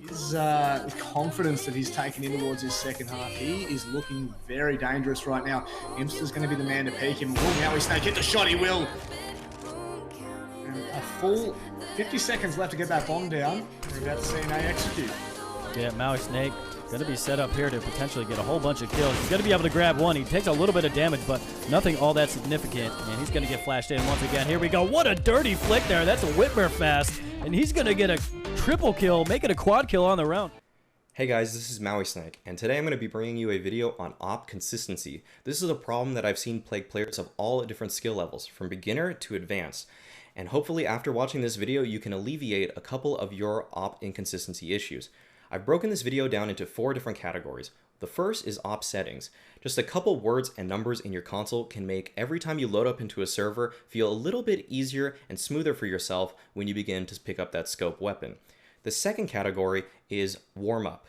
His confidence that he's taken in towards his second half, he is looking very dangerous right now. Imster's going to be the man to peak him. Will Mauisnake hit the shot? He will. And a full 50 seconds left to get that bomb down. We're about to see an A execute. Yeah, Mauisnake going to be set up here to potentially get a whole bunch of kills. He's going to be able to grab one. He takes a little bit of damage, but nothing all that significant. And he's going to get flashed in once again. Here we go. What a dirty flick there. That's a Whitmer fast. And he's going to get a triple kill, make it a quad kill on the round. Hey guys, this is Mauisnake, and today I'm going to be bringing you a video on AWP consistency. This is a problem that I've seen plague players of all different skill levels, from beginner to advanced. And hopefully after watching this video, you can alleviate a couple of your AWP inconsistency issues. I've broken this video down into 4 different categories. The first is AWP settings. Just a couple words and numbers in your console can make every time you load up into a server feel a little bit easier and smoother for yourself when you begin to pick up that scope weapon. The second category is warm-up.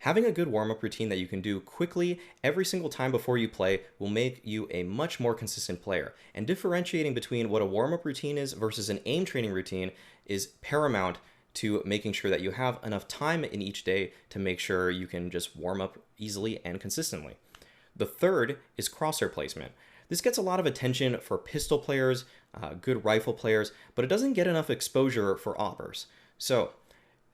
Having a good warm-up routine that you can do quickly every single time before you play will make you a much more consistent player. And differentiating between what a warm-up routine is versus an aim training routine is paramount to making sure that you have enough time in each day to make sure you can just warm up easily and consistently. The third is crosshair placement. This gets a lot of attention for pistol players, good rifle players, but it doesn't get enough exposure for AWPers. So,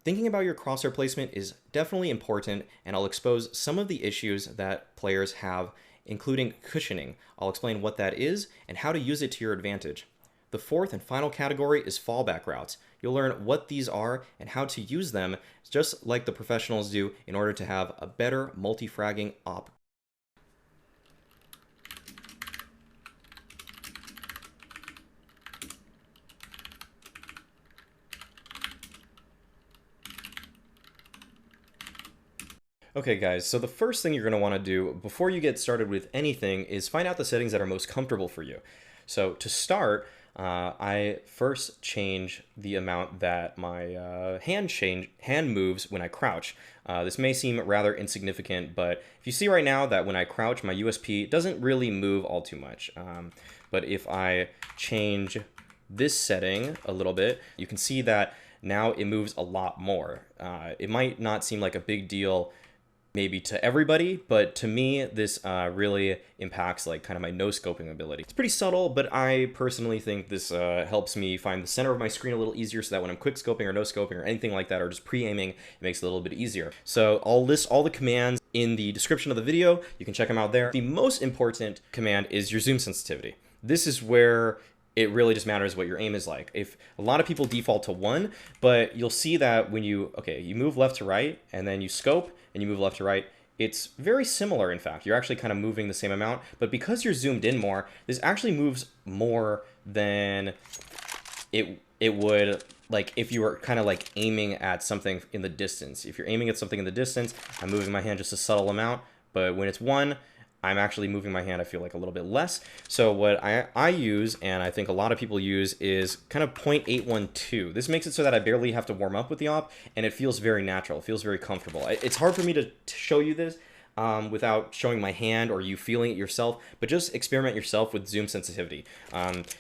thinking about your crosshair placement is definitely important, and I'll expose some of the issues that players have, including cushioning. I'll explain what that is and how to use it to your advantage. The fourth and final category is fallback routes. You'll learn what these are and how to use them just like the professionals do in order to have a better multi-fragging AWP. Okay guys, so the first thing you're going to want to do before you get started with anything is find out the settings that are most comfortable for you. So to start, I first change the amount that my hand moves when I crouch. This may seem rather insignificant, but if you see right now that when I crouch, my USP doesn't really move all too much. But if I change this setting a little bit, you can see that now it moves a lot more. It might not seem like a big deal maybe to everybody, but to me, this really impacts like kind of my no-scoping ability. It's pretty subtle, but I personally think this helps me find the center of my screen a little easier so that when I'm quick scoping or no-scoping or anything like that, or just pre-aiming, it makes it a little bit easier. So I'll list all the commands in the description of the video. You can check them out there. The most important command is your zoom sensitivity. This is where it really just matters what your aim is like. If a lot of people default to 1, but you'll see that when you move left to right and then you scope and you move left to right, it's very similar. In fact, you're actually kind of moving the same amount, but because you're zoomed in more, this actually moves more than it would like if you were kind of like aiming at something in the distance. If you're aiming at something in the distance, I'm moving my hand just a subtle amount, but when it's 1, I'm actually moving my hand, I feel like, a little bit less. So what I use, and I think a lot of people use, is kind of 0.812. This makes it so that I barely have to warm up with the AWP, and it feels very natural. It feels very comfortable. It's hard for me to show you this without showing my hand or you feeling it yourself, but just experiment yourself with zoom sensitivity.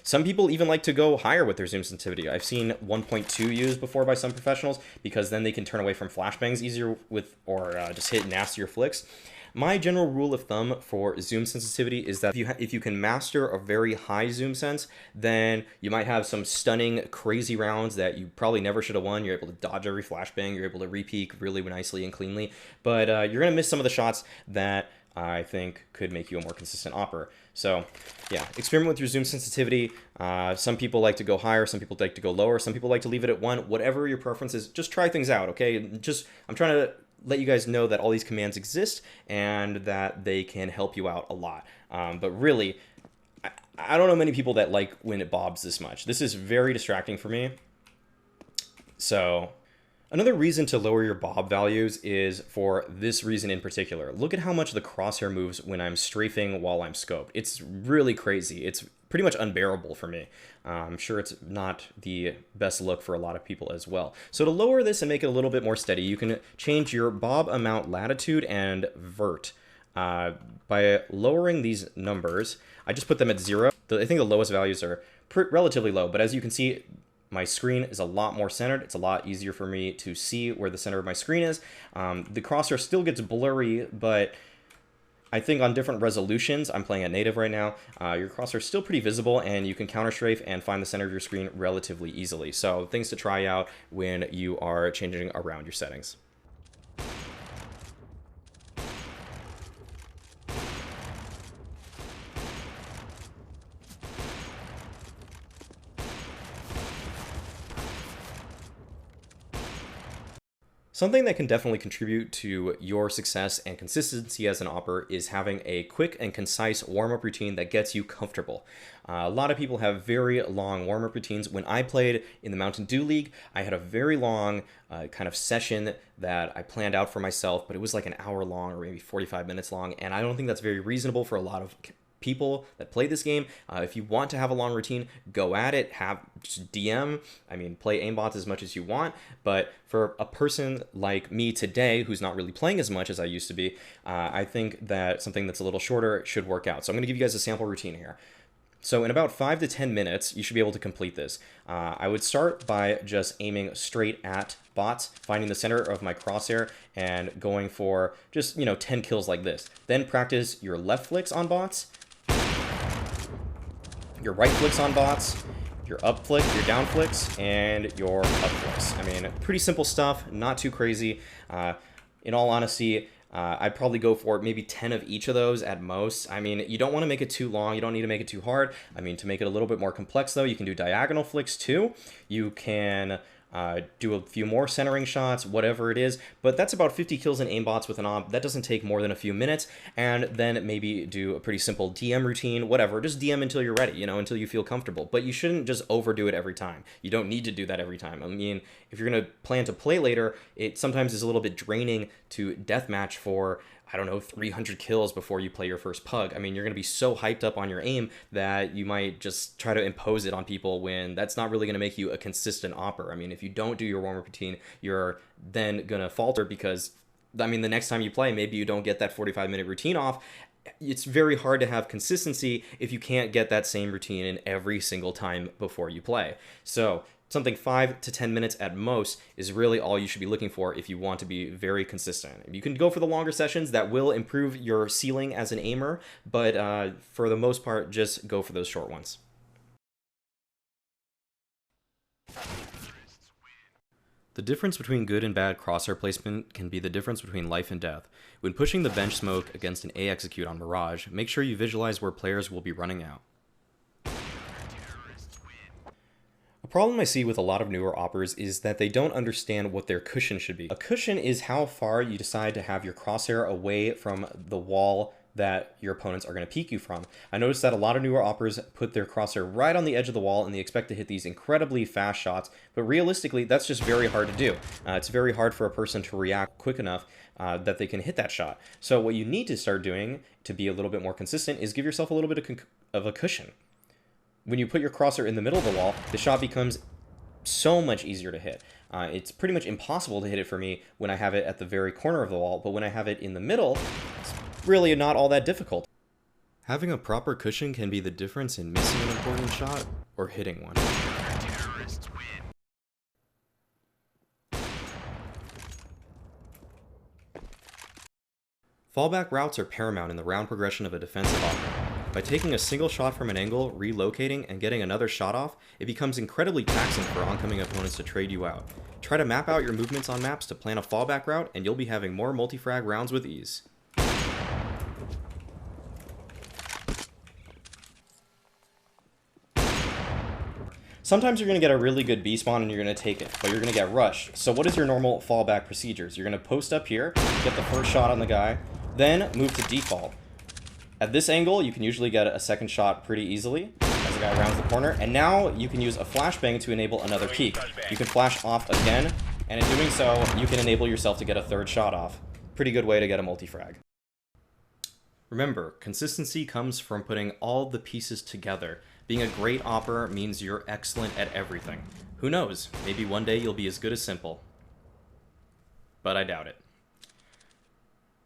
Some people even like to go higher with their zoom sensitivity. I've seen 1.2 used before by some professionals because then they can turn away from flashbangs easier with, or just hit nastier flicks. My general rule of thumb for zoom sensitivity is that if you can master a very high zoom sense, then you might have some stunning, crazy rounds that you probably never should have won. You're able to dodge every flashbang, you're able to re-peek really nicely and cleanly, but you're going to miss some of the shots that I think could make you a more consistent AWPer. So yeah, experiment with your zoom sensitivity. Some people like to go higher, some people like to go lower, some people like to leave it at 1. Whatever your preference is, just try things out, okay? I'm trying to let you guys know that all these commands exist and that they can help you out a lot. But really, I don't know many people that like when it bobs this much. This is very distracting for me. So another reason to lower your bob values is for this reason in particular. Look at how much the crosshair moves when I'm strafing while I'm scoped. It's really crazy. It's pretty much unbearable for me. I'm sure it's not the best look for a lot of people as well. So to lower this and make it a little bit more steady, you can change your bob amount latitude and vert. By lowering these numbers, I just put them at 0. I think the lowest values are relatively low, but as you can see, my screen is a lot more centered. It's a lot easier for me to see where the center of my screen is. The crosshair still gets blurry, but I think on different resolutions, I'm playing at native right now, your crosshair is still pretty visible, and you can counter strafe and find the center of your screen relatively easily. So things to try out when you are changing around your settings. Something that can definitely contribute to your success and consistency as an AWPer is having a quick and concise warm-up routine that gets you comfortable. A lot of people have very long warm-up routines. When I played in the Mountain Dew League, I had a very long kind of session that I planned out for myself, but it was like an hour long or maybe 45 minutes long, and I don't think that's very reasonable for a lot of people that play this game. If you want to have a long routine, go at it, just DM, play aimbots as much as you want, but for a person like me today, who's not really playing as much as I used to be, I think that something that's a little shorter should work out. So I'm going to give you guys a sample routine here. So in about 5 to 10 minutes, you should be able to complete this. I would start by just aiming straight at bots, finding the center of my crosshair, and going for just, 10 kills like this. Then practice your left flicks on bots, your right flicks on bots, your up flick, your down flicks, and your up flicks. Pretty simple stuff, not too crazy. In all honesty, I'd probably go for maybe 10 of each of those at most. You don't want to make it too long. You don't need to make it too hard. To make it a little bit more complex, though, you can do diagonal flicks too. You can do a few more centering shots, whatever it is, but that's about 50 kills in aimbots with an AWP. That doesn't take more than a few minutes, and then maybe do a pretty simple DM routine, whatever. Just DM until you're ready, until you feel comfortable, but you shouldn't just overdo it every time. You don't need to do that every time. If you're going to plan to play later, it sometimes is a little bit draining to deathmatch for, 300 kills before you play your first pug. You're going to be so hyped up on your aim that you might just try to impose it on people when that's not really going to make you a consistent AWPer. If you don't do your warm-up routine, you're then going to falter because, the next time you play, maybe you don't get that 45-minute routine off. It's very hard to have consistency if you can't get that same routine in every single time before you play. So something 5 to 10 minutes at most is really all you should be looking for if you want to be very consistent. You can go for the longer sessions. That will improve your ceiling as an aimer, but for the most part, just go for those short ones. The difference between good and bad crosshair placement can be the difference between life and death. When pushing the bench smoke against an A execute on Mirage, make sure you visualize where players will be running out. A problem I see with a lot of newer AWPers is that they don't understand what their cushion should be. A cushion is how far you decide to have your crosshair away from the wall that your opponents are going to peek you from. I noticed that a lot of newer AWPers put their crosshair right on the edge of the wall and they expect to hit these incredibly fast shots, but realistically that's just very hard to do. It's very hard for a person to react quick enough that they can hit that shot. So what you need to start doing to be a little bit more consistent is give yourself a little bit of a cushion. When you put your crosshair in the middle of the wall, the shot becomes so much easier to hit. It's pretty much impossible to hit it for me when I have it at the very corner of the wall, but when I have it in the middle, it's really not all that difficult. Having a proper cushion can be the difference in missing an important shot or hitting one. Fallback routes are paramount in the round progression of a defensive AWPer. By taking a single shot from an angle, relocating, and getting another shot off, it becomes incredibly taxing for oncoming opponents to trade you out. Try to map out your movements on maps to plan a fallback route, and you'll be having more multi-frag rounds with ease. Sometimes you're going to get a really good B spawn and you're going to take it, but you're going to get rushed. So what is your normal fallback procedures? You're going to post up here, get the first shot on the guy, then move to default. At this angle, you can usually get a second shot pretty easily as the guy rounds the corner, and now you can use a flashbang to enable another peek. You can flash off again, and in doing so, you can enable yourself to get a third shot off. Pretty good way to get a multi-frag. Remember, consistency comes from putting all the pieces together. Being a great AWPer means you're excellent at everything. Who knows, maybe one day you'll be as good as Simple. But I doubt it.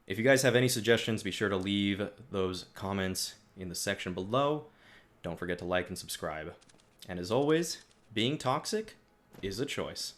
If you guys have any suggestions, be sure to leave those comments in the section below. Don't forget to like and subscribe. And as always, being toxic is a choice.